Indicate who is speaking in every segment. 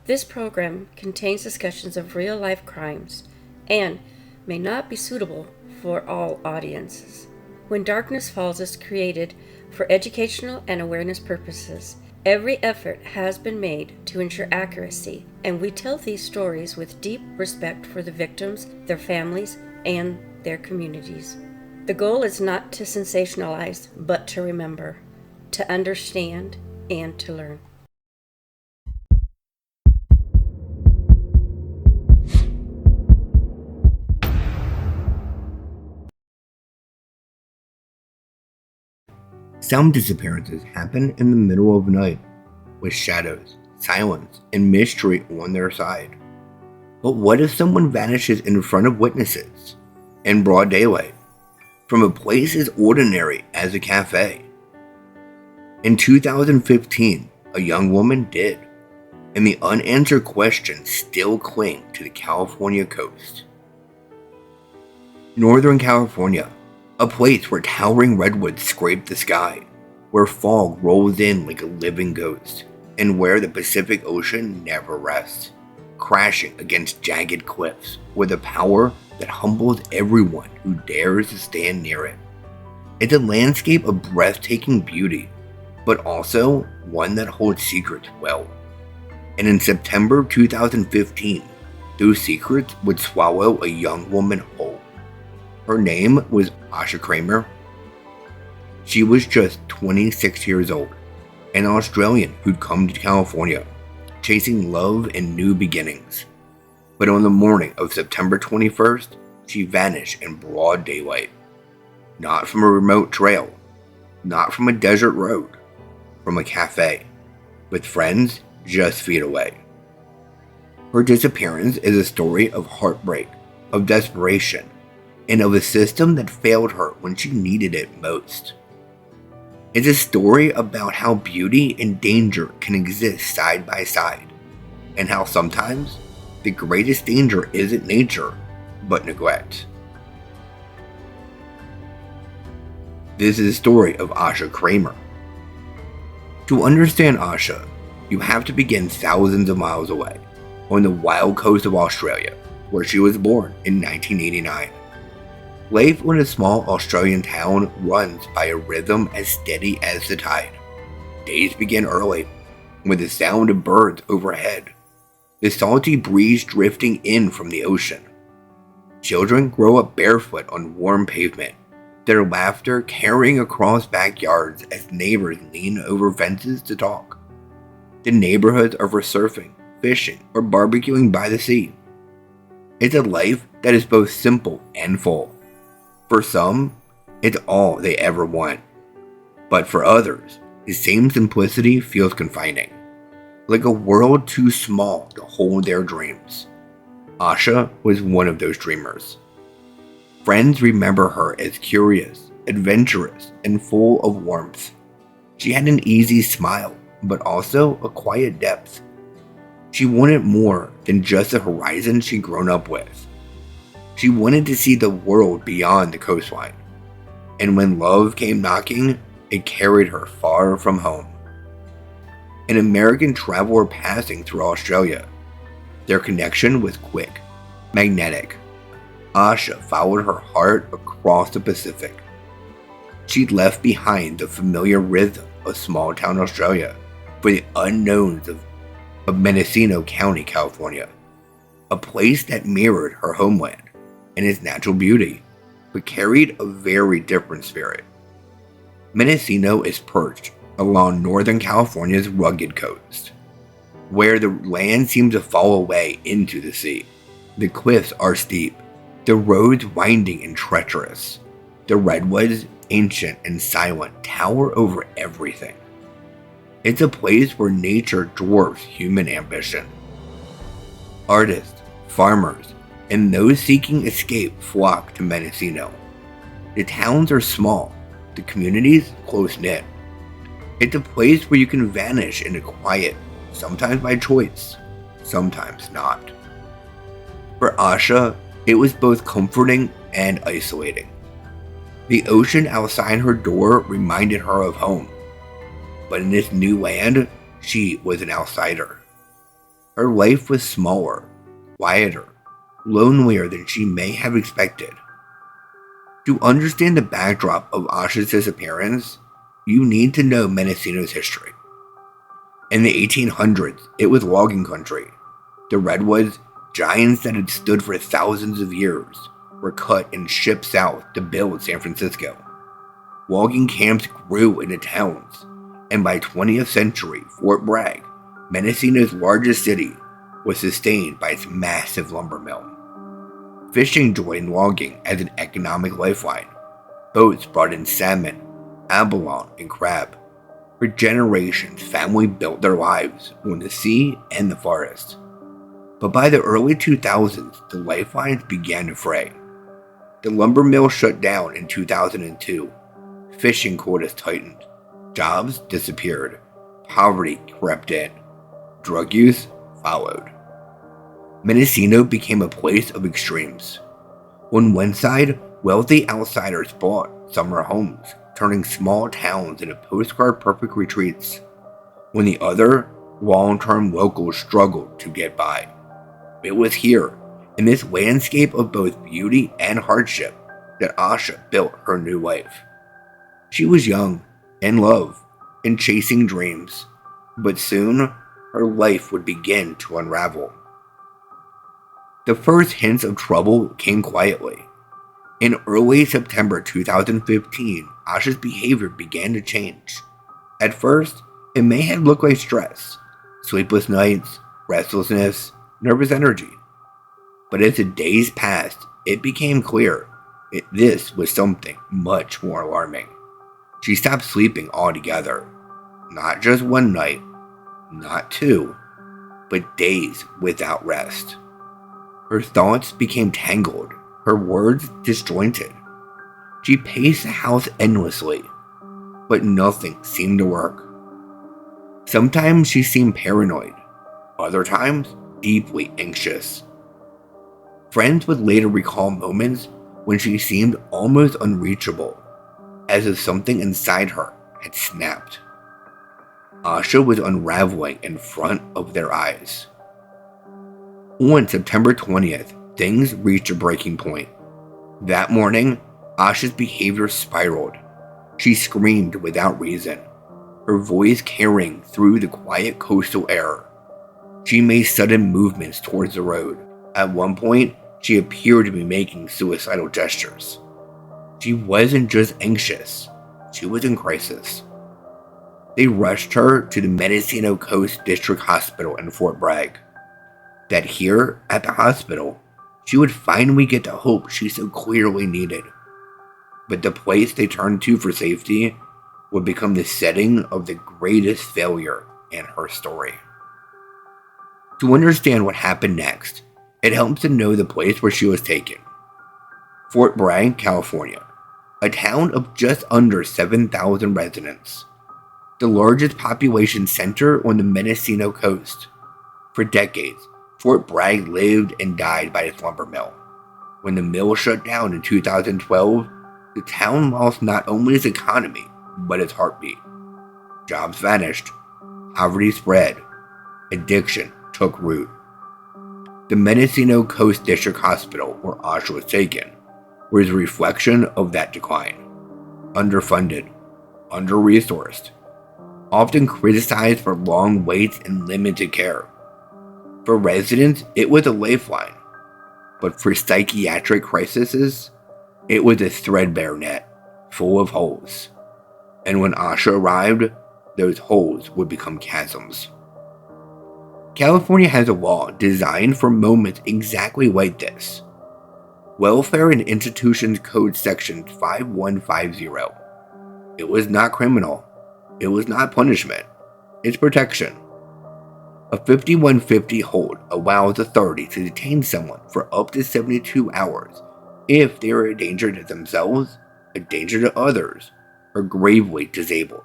Speaker 1: This program contains discussions of real-life crimes and may not be suitable for all audiences. When Darkness Falls is created for educational and awareness purposes, every effort has been made to ensure accuracy, and we tell these stories with deep respect for the victims, their families, and their communities. The goal is not to sensationalize, but to remember, to understand, and to learn.
Speaker 2: Some disappearances happen in the middle of the night, with shadows, silence, and mystery on their side. But what if someone vanishes in front of witnesses, in broad daylight, from a place as ordinary as a cafe? In 2015, a young woman did, and the unanswered questions still cling to the California coast. Northern California, a place where towering redwoods scrape the sky, where fog rolls in like a living ghost, and where the Pacific Ocean never rests, crashing against jagged cliffs with a power that humbles everyone who dares to stand near it. It's a landscape of breathtaking beauty, but also one that holds secrets well. And in September 2015, those secrets would swallow a young woman whole. Her name was Asha Kreimer. She was just 26 years old, an Australian who'd come to California, chasing love and new beginnings. But on the morning of September 21st, she vanished in broad daylight. Not from a remote trail, not from a desert road, from a cafe, with friends just feet away. Her disappearance is a story of heartbreak, of desperation, and of a system that failed her when she needed it most. It's a story about how beauty and danger can exist side by side, and how sometimes the greatest danger isn't nature, but neglect. This is the story of Asha Kreimer. To understand Asha, you have to begin thousands of miles away, on the wild coast of Australia, where she was born in 1989. Life in a small Australian town runs by a rhythm as steady as the tide. Days begin early, with the sound of birds overhead, the salty breeze drifting in from the ocean. Children grow up barefoot on warm pavement, their laughter carrying across backyards as neighbors lean over fences to talk. The neighborhoods are for surfing, fishing, or barbecuing by the sea. It's a life that is both simple and full. For some, it's all they ever want. But for others, the same simplicity feels confining, like a world too small to hold their dreams. Asha was one of those dreamers. Friends remember her as curious, adventurous, and full of warmth. She had an easy smile, but also a quiet depth. She wanted more than just the horizon she'd grown up with. She wanted to see the world beyond the coastline, and when love came knocking, it carried her far from home. An American traveler passing through Australia, their connection was quick, magnetic. Asha followed her heart across the Pacific. She'd left behind the familiar rhythm of small-town Australia for the unknowns of Mendocino County, California, a place that mirrored her homeland and its natural beauty, but carried a very different spirit. Mendocino is perched along Northern California's rugged coast, where the land seems to fall away into the sea. The cliffs are steep, the roads winding and treacherous. The redwoods, ancient and silent, tower over everything. It's a place where nature dwarfs human ambition. Artists, farmers, and those seeking escape flock to Mendocino. The towns are small, the communities close-knit. It's a place where you can vanish into quiet, sometimes by choice, sometimes not. For Asha, it was both comforting and isolating. The ocean outside her door reminded her of home, but in this new land, she was an outsider. Her life was smaller, quieter, lonelier than she may have expected. To understand the backdrop of Asha's disappearance, you need to know Mendocino's history. In the 1800s, it was logging country. The redwoods, giants that had stood for thousands of years, were cut and shipped south to build San Francisco. Logging camps grew into towns, and by 20th century, Fort Bragg, Mendocino's largest city, was sustained by its massive lumber mill. Fishing joined logging as an economic lifeline. Boats brought in salmon, abalone, and crab. For generations, families built their lives on the sea and the forest. But by the early 2000s, the lifelines began to fray. The lumber mill shut down in 2002. Fishing quotas tightened. Jobs disappeared. Poverty crept in. Drug use followed. Mendocino became a place of extremes. On one side, wealthy outsiders bought summer homes, turning small towns into postcard-perfect retreats. On the other, long-term locals struggled to get by. It was here, in this landscape of both beauty and hardship, that Asha built her new life. She was young, in love, and chasing dreams, but soon, her life would begin to unravel. The first hints of trouble came quietly. In early September 2015, Asha's behavior began to change. At first, it may have looked like stress, sleepless nights, restlessness, nervous energy. But as the days passed, it became clear this was something much more alarming. She stopped sleeping altogether. Not just one night, not two, but days without rest. Her thoughts became tangled, her words disjointed. She paced the house endlessly, but nothing seemed to work. Sometimes she seemed paranoid, other times deeply anxious. Friends would later recall moments when she seemed almost unreachable, as if something inside her had snapped. Asha was unraveling in front of their eyes. On September 20th, things reached a breaking point. That morning, Asha's behavior spiraled. She screamed without reason, her voice carrying through the quiet coastal air. She made sudden movements towards the road. At one point, she appeared to be making suicidal gestures. She wasn't just anxious, she was in crisis. They rushed her to the Mendocino Coast District Hospital in Fort Bragg. That here, at the hospital, she would finally get the hope she so clearly needed. But the place they turned to for safety would become the setting of the greatest failure in her story. To understand what happened next, it helps to know the place where she was taken. Fort Bragg, California, a town of just under 7,000 residents. The largest population center on the Mendocino coast. For decades, Fort Bragg lived and died by its lumber mill. When the mill shut down in 2012, the town lost not only its economy, but its heartbeat. Jobs vanished, poverty spread, addiction took root. The Mendocino Coast District Hospital, where Asha was taken, was a reflection of that decline. Underfunded, under-resourced, often criticized for long waits and limited care. For residents, it was a lifeline, but for psychiatric crises, it was a threadbare net, full of holes. And when Asha arrived, those holes would become chasms. California has a law designed for moments exactly like this. Welfare and Institutions Code Section 5150. It was not criminal. It was not punishment. It's protection. A 5150 hold allows authority to detain someone for up to 72 hours if they are a danger to themselves, a danger to others, or gravely disabled.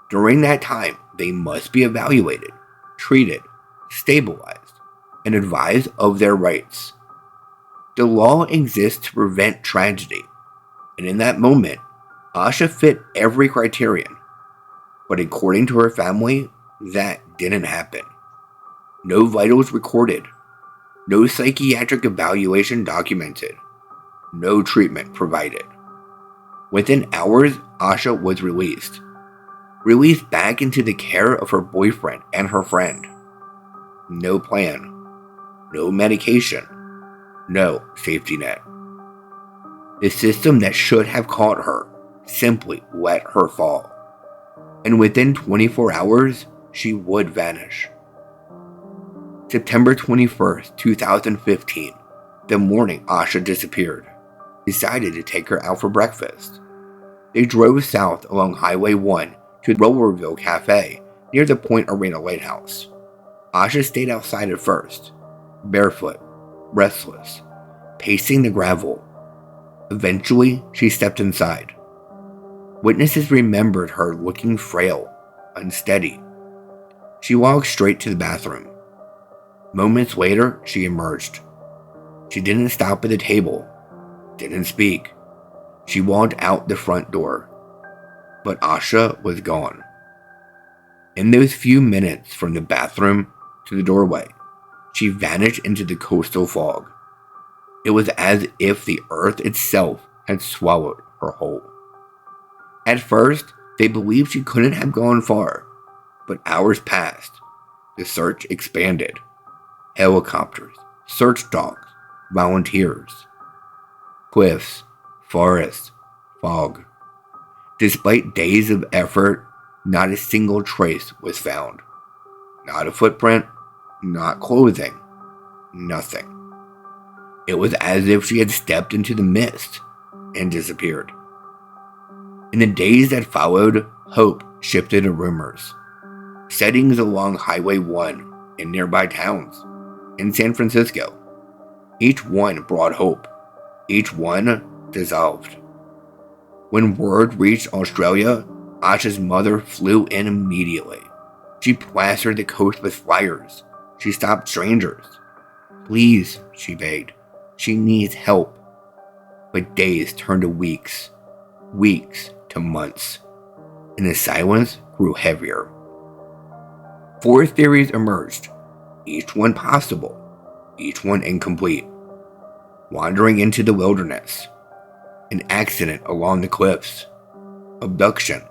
Speaker 2: During that time, they must be evaluated, treated, stabilized, and advised of their rights. The law exists to prevent tragedy, and in that moment, Asha fit every criterion. But according to her family, that didn't happen. No vitals recorded. No psychiatric evaluation documented. No treatment provided. Within hours, Asha was released. Released back into the care of her boyfriend and her friend. No plan. No medication. No safety net. The system that should have caught her simply let her fall. And within 24 hours, she would vanish. September 21st, 2015, the morning Asha disappeared, decided to take her out for breakfast. They drove south along Highway 1 to Rollerville Café near the Point Arena Lighthouse. Asha stayed outside at first, barefoot, restless, pacing the gravel. Eventually, she stepped inside. Witnesses remembered her looking frail, unsteady. She walked straight to the bathroom. Moments later, she emerged. She didn't stop at the table, didn't speak. She walked out the front door, but Asha was gone. In those few minutes from the bathroom to the doorway, she vanished into the coastal fog. It was as if the earth itself had swallowed her whole. At first, they believed she couldn't have gone far, but hours passed. The search expanded. Helicopters, search dogs, volunteers. Cliffs, forests, fog. Despite days of effort, not a single trace was found. Not a footprint, not clothing, nothing. It was as if she had stepped into the mist and disappeared. In the days that followed, hope shifted to rumors. Sightings along Highway 1 in nearby towns, in San Francisco. Each one brought hope. Each one dissolved. When word reached Australia, Asha's mother flew in immediately. She plastered the coast with flyers. She stopped strangers. Please, she begged. She needs help. But days turned to weeks. Weeks to months. And the silence grew heavier. 4 theories emerged. Each one possible, each one incomplete. Wandering into the wilderness, an accident along the cliffs, abduction,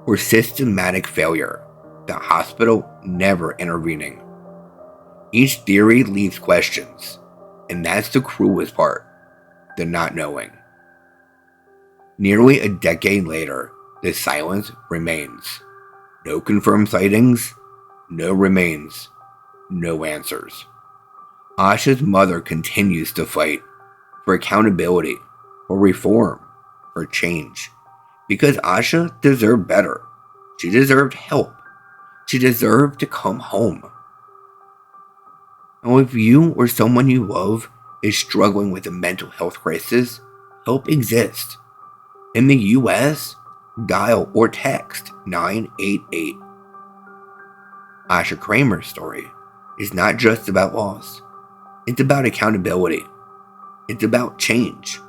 Speaker 2: or systematic failure, the hospital never intervening. Each theory leaves questions, and that's the cruelest part, the not knowing. Nearly a decade later, the silence remains. No confirmed sightings, no remains. No answers. Asha's mother continues to fight for accountability, for reform, for change. Because Asha deserved better. She deserved help. She deserved to come home. Now, if you or someone you love is struggling with a mental health crisis, help exists. In the US, dial or text 988. Asha Kreimer's story is not just about loss. It's about accountability. It's about change.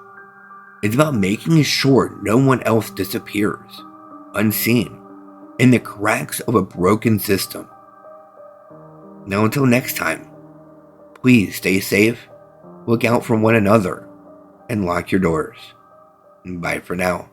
Speaker 2: It's about making sure no one else disappears, unseen, in the cracks of a broken system. Now until next time, please stay safe, look out for one another, and lock your doors. Bye for now.